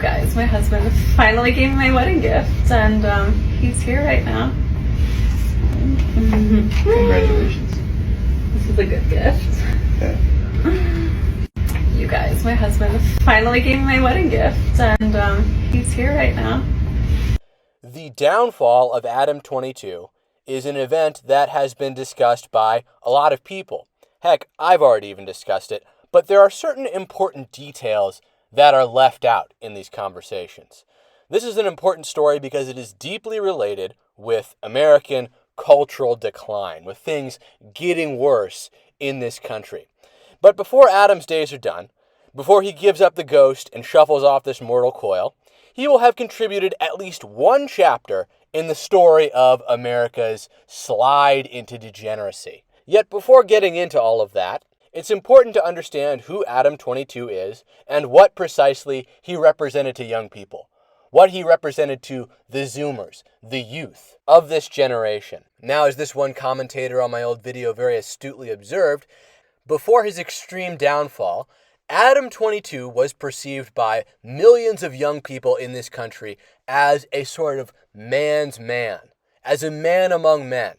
guys, my husband finally gave me my wedding gift, and he's here right now. Congratulations. This is a good gift. Okay. You guys, my husband finally gave me my wedding gift, and he's here right now. The downfall of Adam22 is an event that has been discussed by a lot of people. Heck, I've already even discussed it, but there are certain important details that are left out in these conversations. This is an important story because it is deeply related with American cultural decline, with things getting worse in this country. But before Adam's days are done, before he gives up the ghost and shuffles off this mortal coil, he will have contributed at least one chapter in the story of America's slide into degeneracy. Yet before getting into all of that, it's important to understand who Adam22 is and what precisely he represented to young people, what he represented to the Zoomers, the youth of this generation. Now, as this one commentator on my old video very astutely observed, before his extreme downfall, Adam22 was perceived by millions of young people in this country as a sort of man's man, as a man among men.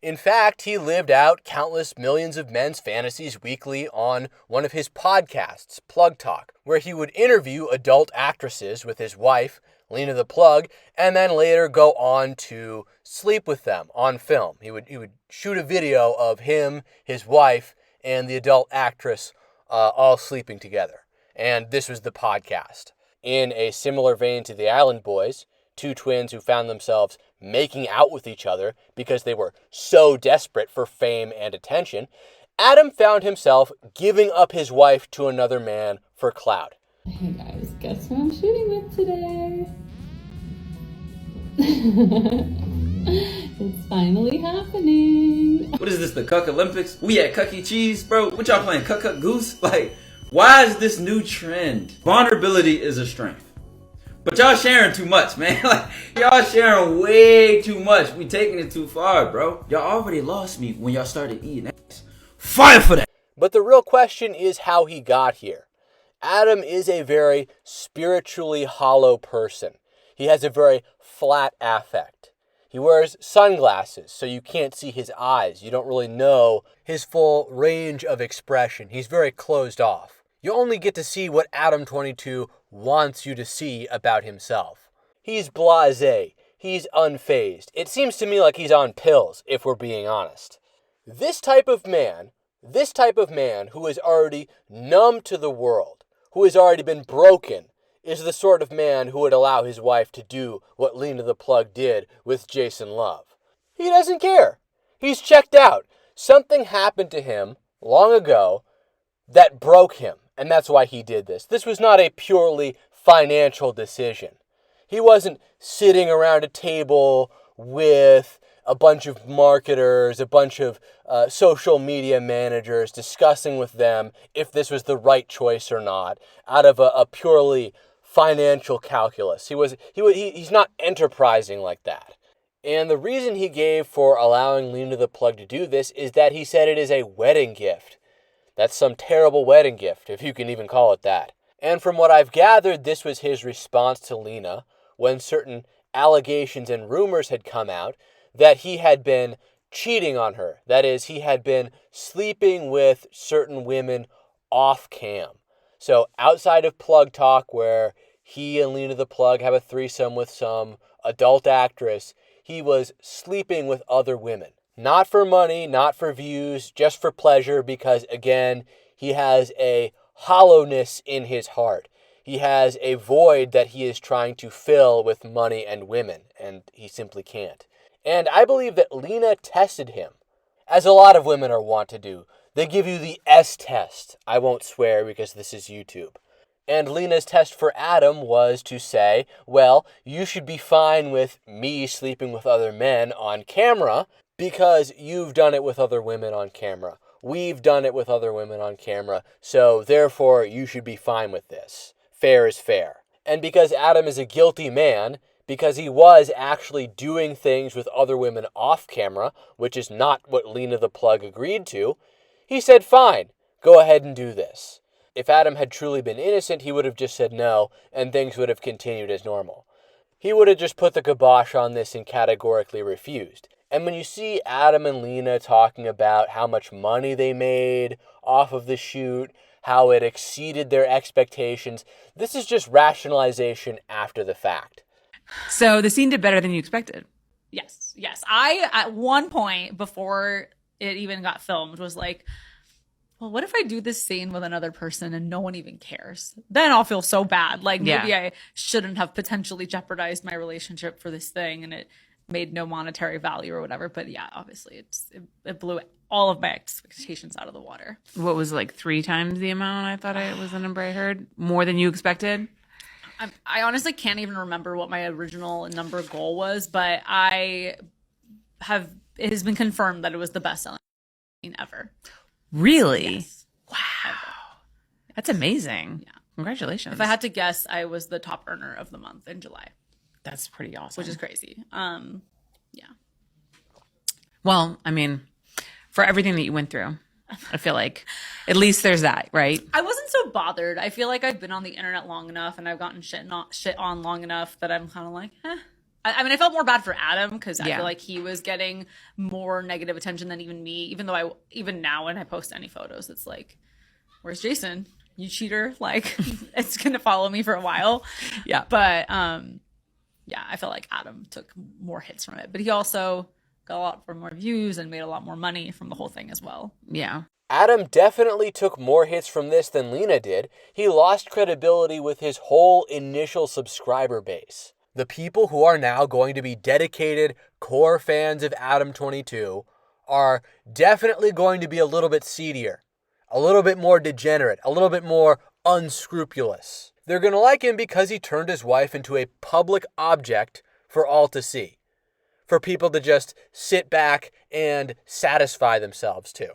In fact, he lived out countless millions of men's fantasies weekly on one of his podcasts, Plug Talk, where he would interview adult actresses with his wife, Lena the Plug, and then later go on to sleep with them on film. He would shoot a video of him, his wife, and the adult actress all sleeping together. And this was the podcast. In a similar vein to the Island Boys, two twins who found themselves making out with each other because they were so desperate for fame and attention, Adam found himself giving up his wife to another man for clout. Hey guys, guess who I'm shooting with today? It's finally happening. What is this, the Cuck Olympics? We at Cuck E. Cheese, bro? What y'all playing, Cuck Cuck Goose? Like, why is this new trend? Vulnerability is a strength. But y'all sharing too much, man. Like, y'all sharing way too much. We taking it too far, bro. Y'all already lost me when y'all started eating ass. Fire for that. But the real question is how he got here. Adam is a very spiritually hollow person. He has a very flat affect. He wears sunglasses, so you can't see his eyes. You don't really know his full range of expression. He's very closed off. You only get to see what Adam22 wants you to see about himself. He's blasé. He's unfazed. It seems to me like he's on pills, if we're being honest. This type of man who is already numb to the world, who has already been broken, is the sort of man who would allow his wife to do what Lena the Plug did with Jason Love. He doesn't care. He's checked out. Something happened to him long ago that broke him, and that's why he did this. This was not a purely financial decision. He wasn't sitting around a table with a bunch of marketers, a bunch of social media managers, discussing with them if this was the right choice or not, out of a purely financial calculus. He's not enterprising like that. And the reason he gave for allowing Lena the Plug to do this is that he said it is a wedding gift. That's some terrible wedding gift, if you can even call it that. And from what I've gathered, this was his response to Lena when certain allegations and rumors had come out that he had been cheating on her. That is, he had been sleeping with certain women off cam. So outside of Plug Talk, where he and Lena the Plug have a threesome with some adult actress, he was sleeping with other women. Not for money, not for views, just for pleasure, because again, he has a hollowness in his heart. He has a void that he is trying to fill with money and women, and he simply can't. And I believe that Lena tested him, as a lot of women are wont to do. They give you the S test. I won't swear because this is YouTube. And Lena's test for Adam was to say, well, you should be fine with me sleeping with other men on camera because you've done it with other women on camera. We've done it with other women on camera, so therefore you should be fine with this. Fair is fair. And because Adam is a guilty man, because he was actually doing things with other women off camera, which is not what Lena the Plug agreed to, he said, fine, go ahead and do this. If Adam had truly been innocent, he would have just said no, and things would have continued as normal. He would have just put the kibosh on this and categorically refused. And when you see Adam and Lena talking about how much money they made off of the shoot, how it exceeded their expectations, this is just rationalization after the fact. So the scene did better than you expected. Yes. I, at one point before it even got filmed, was like, well, what if I do this scene with another person and no one even cares? Then I'll feel so bad. Like, maybe I shouldn't have potentially jeopardized my relationship for this thing and it made no monetary value or whatever. But yeah, obviously it blew all of my expectations out of the water. What was like 3 times the amount? I thought it was the number I heard. More than you expected? I honestly can't even remember what my original number goal was, but it has been confirmed that it was the best-selling scene ever. Really? Yes. Wow. That's amazing. Yeah. Congratulations. If I had to guess, I was the top earner of the month in July. That's pretty awesome. Which is crazy. Yeah. Well, I mean, for everything that you went through, I feel like at least there's that, right? I wasn't so bothered. I feel like I've been on the internet long enough and I've gotten shit on long enough that I'm kind of like, eh. I mean, I felt more bad for Adam because I feel like he was getting more negative attention than even me. Even though even now when I post any photos, it's like, where's Jason? You cheater. Like, it's going to follow me for a while. Yeah. But yeah, I felt like Adam took more hits from it. But he also got a lot more views and made a lot more money from the whole thing as well. Yeah. Adam definitely took more hits from this than Lena did. He lost credibility with his whole initial subscriber base. The people who are now going to be dedicated core fans of Adam22 are definitely going to be a little bit seedier, a little bit more degenerate, a little bit more unscrupulous. They're going to like him because he turned his wife into a public object for all to see, for people to just sit back and satisfy themselves to.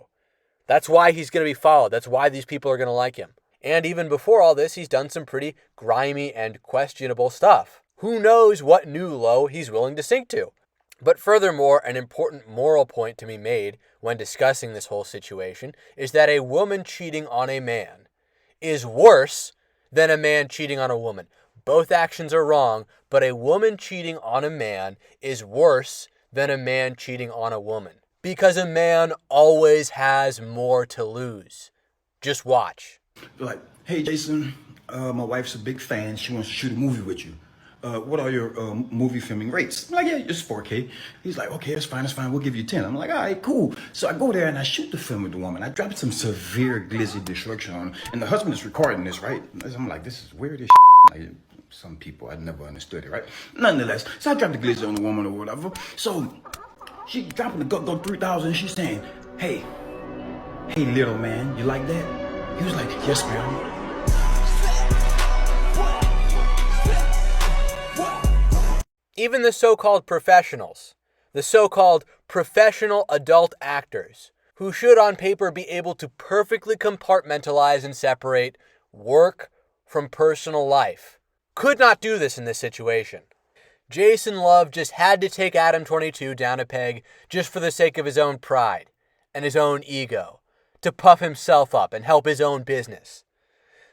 That's why he's going to be followed. That's why these people are going to like him. And even before all this, he's done some pretty grimy and questionable stuff. Who knows what new low he's willing to sink to? But furthermore, an important moral point to be made when discussing this whole situation is that a woman cheating on a man is worse than a man cheating on a woman. Both actions are wrong, but a woman cheating on a man is worse than a man cheating on a woman. Because a man always has more to lose. Just watch. Like, hey, Jason, my wife's a big fan. She wants to shoot a movie with you. What are your movie filming rates? I'm like, yeah, it's 4K. He's like, okay, it's fine. We'll give you 10. I'm like, all right, cool. So I go there and I shoot the film with the woman. I dropped some severe glizzy destruction on her. And the husband is recording this, right? I'm like, this is weird as like, some people, I never understood it, right? Nonetheless, so I dropped the glizzy on the woman or whatever. So she dropping the go 3,000. She's saying, hey, little man, you like that? He was like, yes, ma'am. Even the so-called professionals, the so-called professional adult actors, who should on paper be able to perfectly compartmentalize and separate work from personal life, could not do this in this situation. Jason Love just had to take Adam22 down a peg just for the sake of his own pride and his own ego, to puff himself up and help his own business.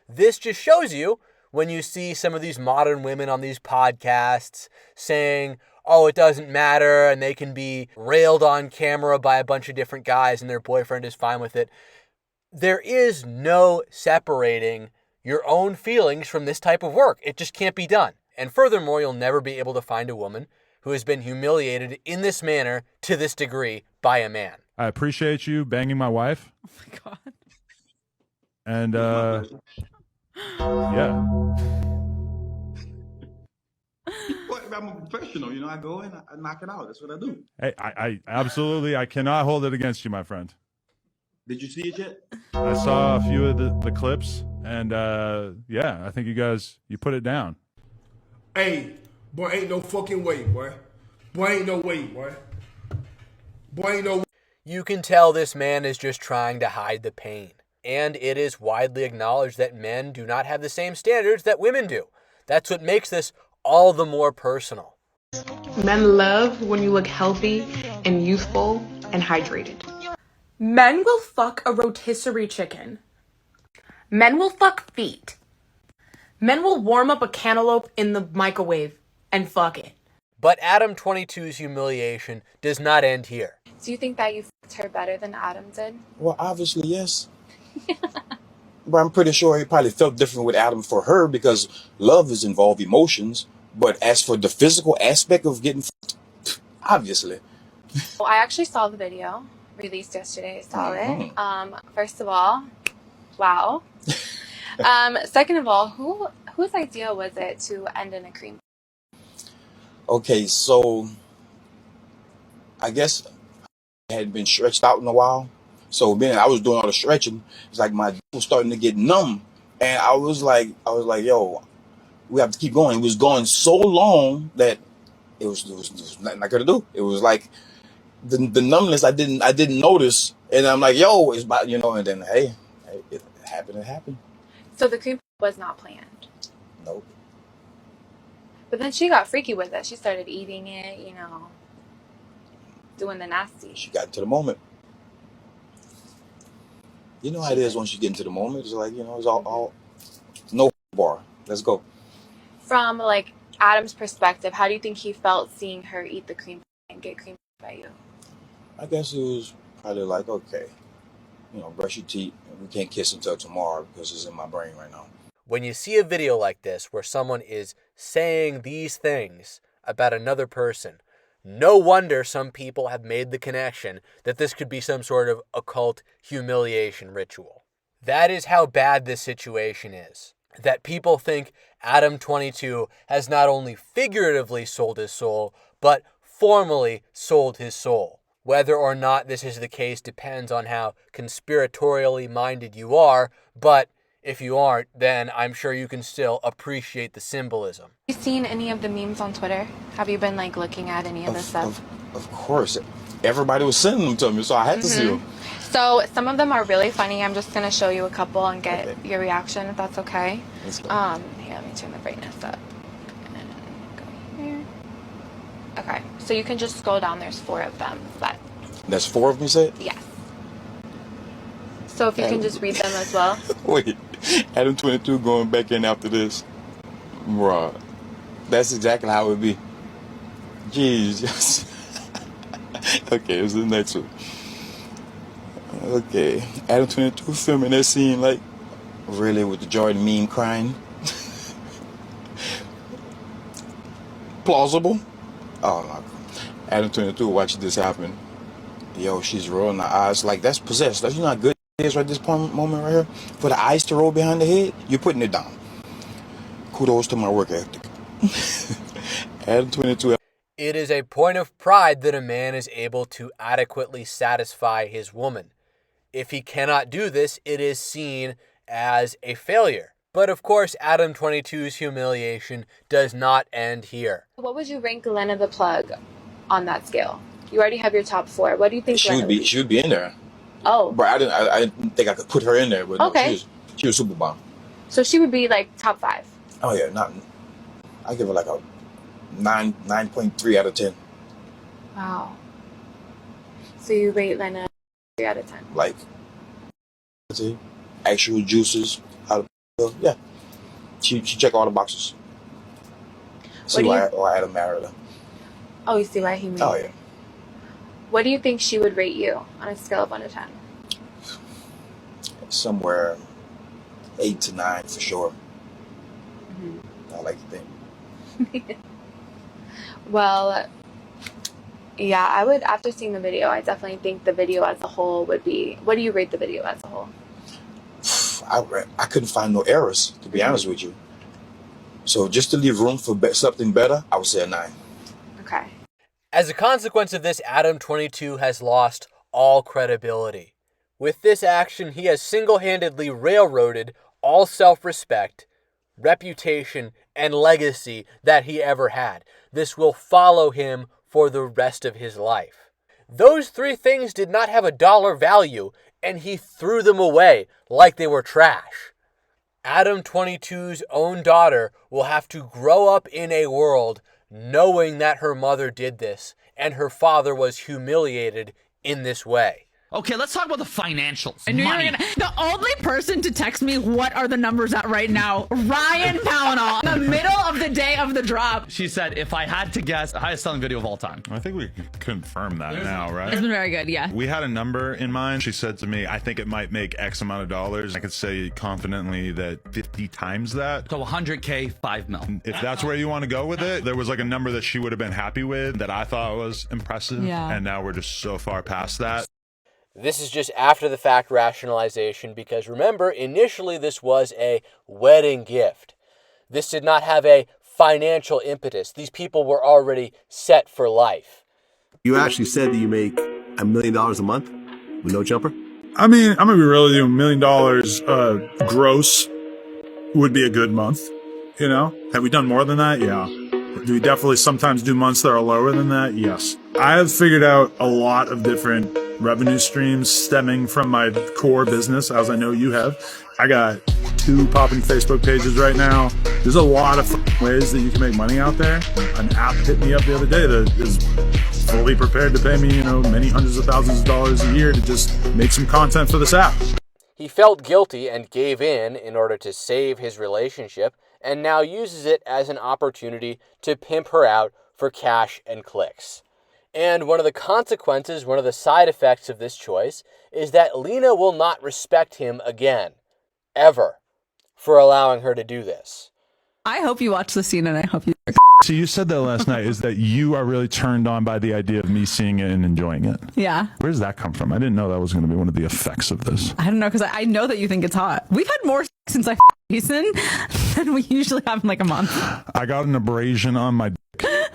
This just shows you when you see some of these modern women on these podcasts saying, oh, it doesn't matter, and they can be railed on camera by a bunch of different guys and their boyfriend is fine with it. There is no separating your own feelings from this type of work. It just can't be done. And furthermore, you'll never be able to find a woman who has been humiliated in this manner to this degree by a man. I appreciate you banging my wife. Oh my God. And, yeah. Well, I'm a professional, you know, I go and I knock it out. That's what I do. Hey, I absolutely, I cannot hold it against you, my friend. Did you see it yet? I saw a few of the clips, and yeah, I think you put it down. Hey, boy, ain't no fucking way, boy. Boy, ain't no way, boy. Boy, ain't no way. You can tell this man is just trying to hide the pain. And it is widely acknowledged that men do not have the same standards that women do. That's what makes this all the more personal. Men love when you look healthy and youthful and hydrated. Men will fuck a rotisserie chicken. Men will fuck feet. Men will warm up a cantaloupe in the microwave and fuck it. But Adam22's humiliation does not end here. Do you think that you fucked her better than Adam did? Well, obviously, yes. But I'm pretty sure he probably felt different with Adam for her because love is involved emotions. But as for the physical aspect of getting fucked, obviously. Well, I actually saw the video released yesterday. I saw it. First of all, wow. Second of all, whose idea was it to end in a cream? Okay, so I guess I had been stretched out in a while. So then I was doing all the stretching. It's like my dick was starting to get numb. And I was like, yo, we have to keep going. It was going so long that it was nothing I could do. It was like the numbness I didn't notice. And I'm like, yo, it's about, and then hey, it happened. So the cream was not planned. Nope. But then she got freaky with it. She started eating it, doing the nasty. She got into the moment. You know how it is once you get into the moment. It's like, it's all no bar. Let's go. From Adam's perspective, how do you think he felt seeing her eat the cream and get cream by you? I guess it was probably like, okay, brush your teeth. We can't kiss until tomorrow because it's in my brain right now. When you see a video like this where someone is saying these things about another person, no wonder some people have made the connection that this could be some sort of occult humiliation ritual. That is how bad this situation is. That people think Adam22 has not only figuratively sold his soul, but formally sold his soul. Whether or not this is the case depends on how conspiratorially minded you are, but if you aren't, then I'm sure you can still appreciate the symbolism. Have you seen any of the memes on Twitter? Have you been looking at any of this stuff? Of course. Everybody was sending them to me, so I had to see them. So some of them are really funny. I'm just going to show you a couple and get your reaction, if that's okay. Let's go. Here, let me turn the brightness up. And go here. Okay, so you can just scroll down. There's 4 of them. But That's 4 of them, you said? yes. So if you can just read them as well. Wait, Adam22 going back in after this. Bruh, that's exactly how it would be. Jeez. Okay, it's the next one. Okay, Adam22 filming that scene really with the Jordan meme crying. Plausible? Oh my God. Adam22 watching this happen. Yo, she's rolling her eyes that's possessed. That's how good it is right this moment right here. For the eyes to roll behind the head, you're putting it down. Kudos to my work ethic. Adam22. It is a point of pride that a man is able to adequately satisfy his woman. If he cannot do this, it is seen as a failure. But of course, Adam22's humiliation does not end here. What would you rank Lena the Plug on that scale? You already have your top 4. What do you think She Lena would be in there. Oh. But I didn't think I could put her in there. But okay. No, she was super bomb. So she would be top 5. Oh yeah, I give her a 9.3 out of 10. Wow. So you rate Lena 3 out of 10. Actual juices. Yeah. She checked all the boxes. See why Adam married her. Oh, you see why he married her. Oh yeah. What do you think she would rate you on a scale of 1 to 10? Somewhere 8 to 9 for sure. Mm-hmm. I like to think. Well, yeah, I would, after seeing the video, I definitely think the video as a whole would be, what do you rate the video as a whole? I couldn't find no errors, to be honest with you. So just to leave room for something better, I would say a 9. Okay. As a consequence of this, Adam22 has lost all credibility. With this action, he has single-handedly railroaded all self-respect, reputation, and legacy that he ever had. This will follow him for the rest of his life. Those 3 things did not have a dollar value, and he threw them away like they were trash. Adam22's own daughter will have to grow up in a world knowing that her mother did this and her father was humiliated in this way. Okay, let's talk about the financials. I knew Money. you were gonna. The only person to text me what are the numbers at right now, Ryan Pownall, in the middle of the day of the drop. She said, if I had to guess, highest selling video of all time. I think we can confirm that now, right? It's been very good, yeah. We had a number in mind. She said to me, I think it might make X amount of dollars. I could say confidently that 50 times that. So 100K, 5 mil. If that's where you want to go with it, there was like a number that she would have been happy with that I thought was impressive. Yeah. And now we're just so far past that. This is just after the fact rationalization because remember, initially this was a wedding gift. This did not have a financial impetus. These people were already set for life. You actually said that you make $1 million a month with no jumper? I mean, I'm going to be real with you. $1 million gross would be a good month. You know, have we done more than that? Yeah. Do we definitely sometimes do months that are lower than that? Yes. I have figured out a lot of different revenue streams stemming from my core business, as I know you have. I got 2 popping Facebook pages right now. There's a lot of ways that you can make money out there. An app hit me up the other day that is fully prepared to pay me, many hundreds of thousands of dollars a year to just make some content for this app. He felt guilty and gave in order to save his relationship, and now uses it as an opportunity to pimp her out for cash and clicks. And one of the consequences, one of the side effects of this choice, is that Lena will not respect him again, ever, for allowing her to do this. I hope you watch the scene and I hope you... So you said that last night, is that you are really turned on by the idea of me seeing it and enjoying it. Yeah. Where does that come from? I didn't know that was going to be one of the effects of this. I don't know, because I know that you think it's hot. We've had more since I Jason than we usually have in like a month. I got an abrasion on my dick.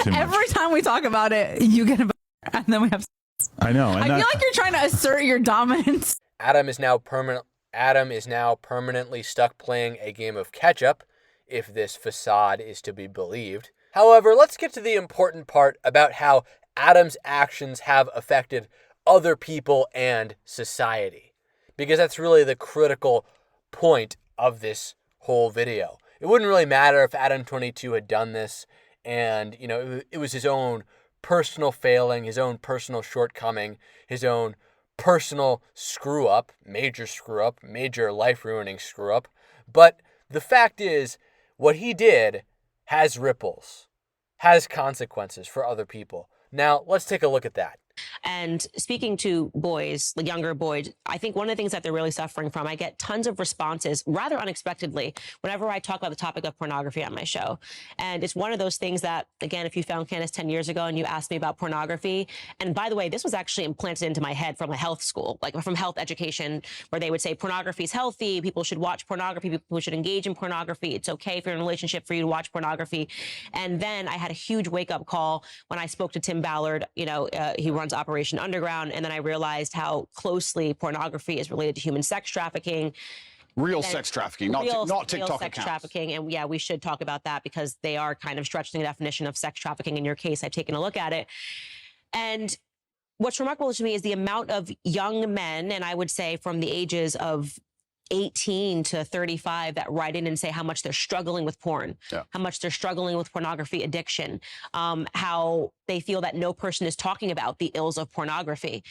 Every time we talk about it, you get a and then we have sex. I know. I feel like you're trying to assert your dominance. Adam is now permanently stuck playing a game of catch-up, if this facade is to be believed. However, let's get to the important part about how Adam's actions have affected other people and society, because that's really the critical point of this whole video. It wouldn't really matter if Adam22 had done this and, it was his own personal failing, his own personal shortcoming, his own personal screw-up, major life-ruining screw-up. But the fact is, what he did has ripples, has consequences for other people. Now, let's take a look at that. And speaking to boys, the younger boys, I think one of the things that they're really suffering from, I get tons of responses rather unexpectedly whenever I talk about the topic of pornography on my show. And it's one of those things that, again, if you found Candace 10 years ago and you asked me about pornography, and by the way, this was actually implanted into my head from a health school, like from health education, where they would say pornography is healthy, people should watch pornography, people should engage in pornography, it's okay if you're in a relationship for you to watch pornography. And then I had a huge wake-up call when I spoke to Tim Ballard, he runs Operation Underground, and then I realized how closely pornography is related to human sex trafficking. Real sex trafficking, not TikTok real sex accounts. trafficking, and yeah, we should talk about that because they are kind of stretching the definition of sex trafficking. In your case, I've taken a look at it, and what's remarkable to me is the amount of young men, and I would say from the ages of 18 to 35 that write in and say how much they're struggling with porn, how much they're struggling with pornography addiction, how they feel that no person is talking about the ills of pornography.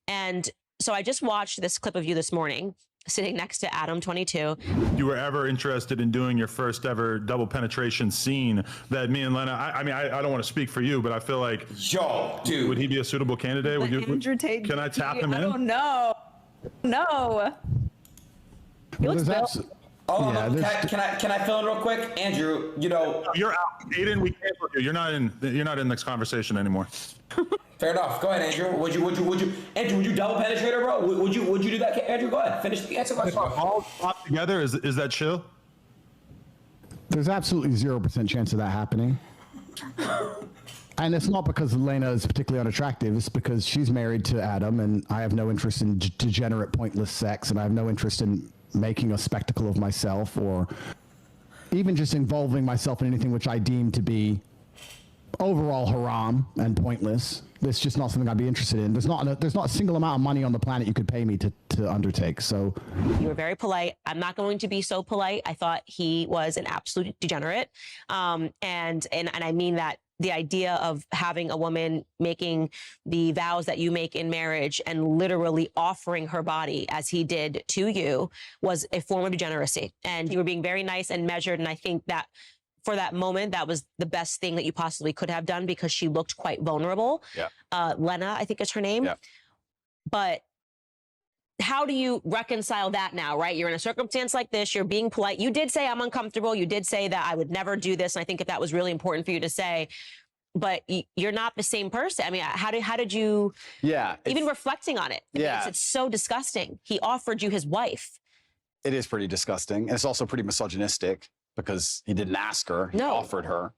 And so I just watched this clip of you this morning sitting next to Adam22. You were ever interested in doing your first ever double penetration scene that me and Lena, I mean, I don't want to speak for you, but I feel like, yo, dude, would he be a suitable candidate? Can I tap him in? Oh, no. No. He looks built. Can I fill in real quick, Andrew? You're out, Aiden. We canceled you. You're not in this conversation anymore. Fair enough. Go ahead, Andrew. Would you double penetrate her, bro? Would you do that, Andrew? Go ahead. Finish the answer question. All pop together. Is that chill? There's absolutely 0% chance of that happening. And it's not because Elena is particularly unattractive. It's because she's married to Adam, and I have no interest in degenerate, pointless sex, and I have no interest in making a spectacle of myself or even just involving myself in anything which I deem to be overall haram and pointless. It's just not something I'd be interested in. There's not a single amount of money on the planet you could pay me to undertake. So you were very polite. I'm not going to be so polite. I thought he was an absolute degenerate. And I mean that the idea of having a woman making the vows that you make in marriage and literally offering her body as he did to you was a form of degeneracy. And you were being very nice and measured. And I think that for that moment, that was the best thing that you possibly could have done because she looked quite vulnerable. Yeah. Lena, I think is her name. Yeah. But how do you reconcile that now, right? You're in a circumstance like this. You're being polite. You did say I'm uncomfortable. You did say that I would never do this. And I think that was really important for you to say. But you're not the same person. I mean, how did you? Yeah. Even reflecting on it. Yeah. It's so disgusting. He offered you his wife. It is pretty disgusting. And it's also pretty misogynistic because he didn't ask her. He offered her.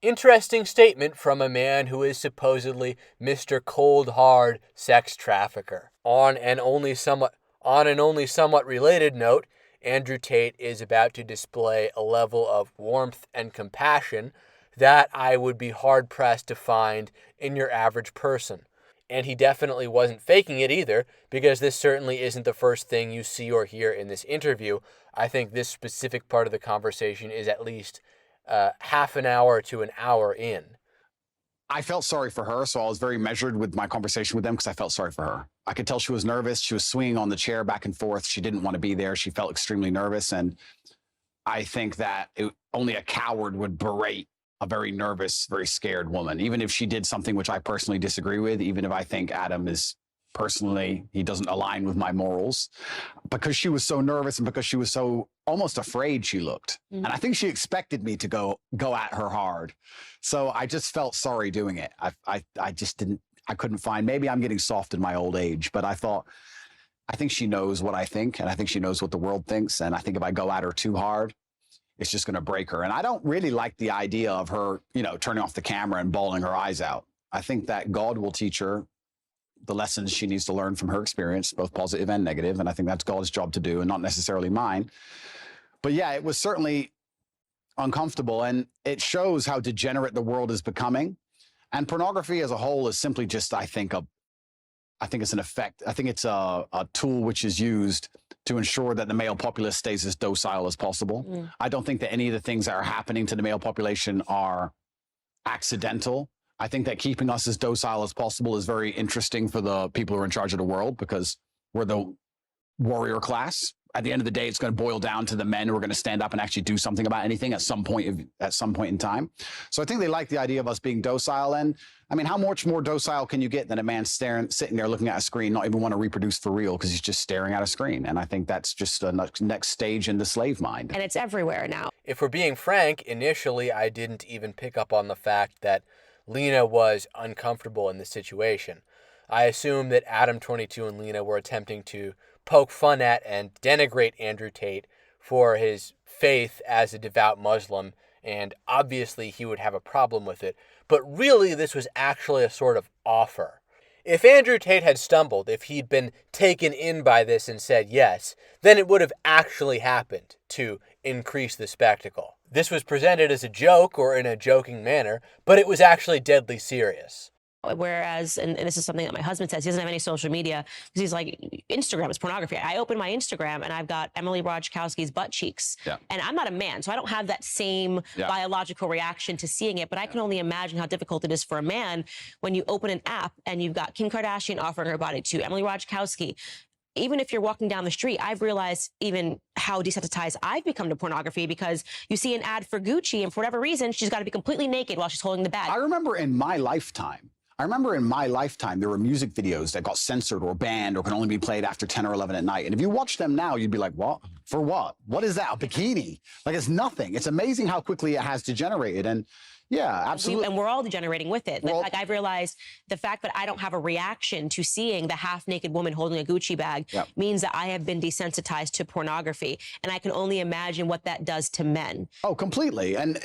Interesting statement from a man who is supposedly Mr. Cold Hard sex trafficker. On an only somewhat related note, Andrew Tate is about to display a level of warmth and compassion that I would be hard-pressed to find in your average person. And he definitely wasn't faking it either, because this certainly isn't the first thing you see or hear in this interview. I think this specific part of the conversation is at least half an hour to an hour in. I felt sorry for her, so I was very measured with my conversation with them because I felt sorry for her. I could tell she was nervous. She was swinging on the chair back and forth. She didn't want to be there. She felt extremely nervous. And I think that only a coward would berate a very nervous, very scared woman, even if she did something which I personally disagree with, even if I think Adam is personally, he doesn't align with my morals, because she was so nervous and because she was so almost afraid she looked. And I think she expected me to go at her hard. So I just felt sorry doing it. I just didn't, I couldn't find, maybe I'm getting soft in my old age, but I think she knows what I think, and I think she knows what the world thinks. And I think if I go at her too hard, it's just going to break her. And I don't really like the idea of her, turning off the camera and bawling her eyes out. I think that God will teach her the lessons she needs to learn from her experience, both positive and negative. And I think that's God's job to do and not necessarily mine. But yeah, it was certainly uncomfortable, and it shows how degenerate the world is becoming. And pornography as a whole is simply just, I think it's an effect. I think it's a tool which is used to ensure that the male populace stays as docile as possible. I don't think that any of the things that are happening to the male population are accidental. I think that keeping us as docile as possible is very interesting for the people who are in charge of the world, because we're the warrior class. At the end of the day, it's going to boil down to the men who are going to stand up and actually do something about anything at some point in time. So I think they like the idea of us being docile. And I mean, how much more docile can you get than a man sitting there looking at a screen, not even want to reproduce for real because he's just staring at a screen? And I think that's just a next stage in the slave mind. And it's everywhere now. If we're being frank, initially I didn't even pick up on the fact that Lena was uncomfortable in the situation. I assumed that Adam22 and Lena were attempting to poke fun at and denigrate Andrew Tate for his faith as a devout Muslim, and obviously he would have a problem with it. But really, this was actually a sort of offer. If Andrew Tate had stumbled, if he'd been taken in by this and said yes, then it would have actually happened to increase the spectacle. This was presented as a joke or in a joking manner, but it was actually deadly serious. Whereas, and this is something that my husband says, he doesn't have any social media because he's like, Instagram is pornography. I open my Instagram and I've got Emily Ratajkowski's butt cheeks. Yeah. And I'm not a man, so I don't have that same biological reaction to seeing it. But I can only imagine how difficult it is for a man when you open an app and you've got Kim Kardashian offering her body to Emily Ratajkowski. Even if you're walking down the street, I've realized even how desensitized I've become to pornography, because you see an ad for Gucci and for whatever reason, she's got to be completely naked while she's holding the bag. I remember in my lifetime, there were music videos that got censored or banned or can only be played after 10 or 11 at night. And if you watch them now, you'd be like, what? For what? What is that? A bikini? Like, it's nothing. It's amazing how quickly it has degenerated. And yeah, absolutely. And we're all degenerating with it. Well, like I've realized the fact that I don't have a reaction to seeing the half-naked woman holding a Gucci bag means that I have been desensitized to pornography. And I can only imagine what that does to men. Oh, completely. And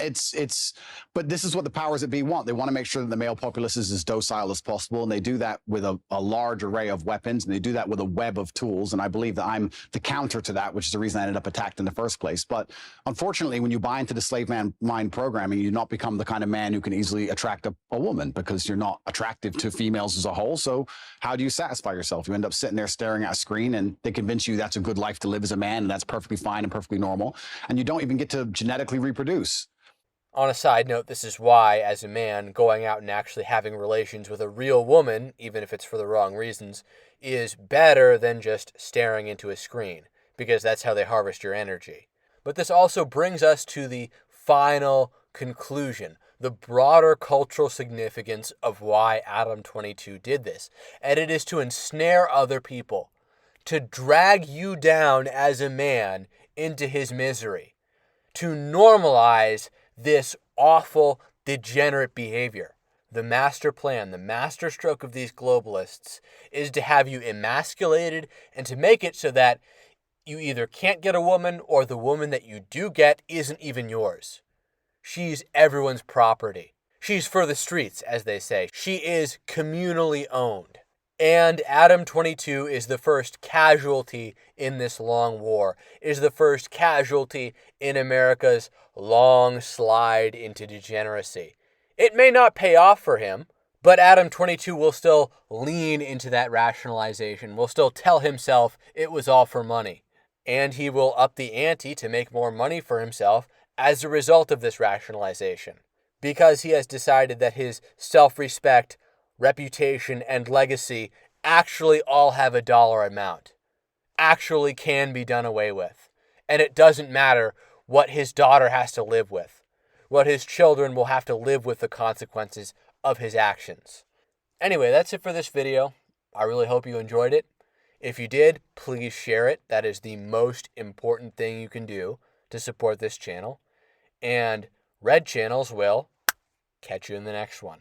but this is what the powers that be want. They want to make sure that the male populace is as docile as possible. And they do that with a large array of weapons. And they do that with a web of tools. And I believe that I'm the counter to that, which is the reason I ended up attacked in the first place. But unfortunately, when you buy into the slave mind programming, you not become the kind of man who can easily attract a woman, because you're not attractive to females as a whole. So how do you satisfy yourself? You end up sitting there staring at a screen, and they convince you that's a good life to live as a man, and that's perfectly fine and perfectly normal. And you don't even get to genetically reproduce. On a side note, this is why, as a man, going out and actually having relations with a real woman, even if it's for the wrong reasons, is better than just staring into a screen, because that's how they harvest your energy. But this also brings us to the final conclusion, the broader cultural significance of why Adam22 did this. And it is to ensnare other people, to drag you down as a man into his misery, to normalize this awful, degenerate behavior. The master plan, the master stroke of these globalists is to have you emasculated and to make it so that you either can't get a woman or the woman that you do get isn't even yours. She's everyone's property. She's for the streets, as they say. She is communally owned. And Adam22 is the first casualty in this long war, is the first casualty in America's long slide into degeneracy. It may not pay off for him, but Adam22 will still lean into that rationalization, will still tell himself it was all for money. And he will up the ante to make more money for himself as a result of this rationalization, because he has decided that his self-respect, reputation, and legacy actually all have a dollar amount, actually can be done away with. And it doesn't matter what his daughter has to live with, what his children will have to live with the consequences of his actions. Anyway, that's it for this video. I really hope you enjoyed it. If you did, please share it. That is the most important thing you can do to support this channel. And red channels will catch you in the next one.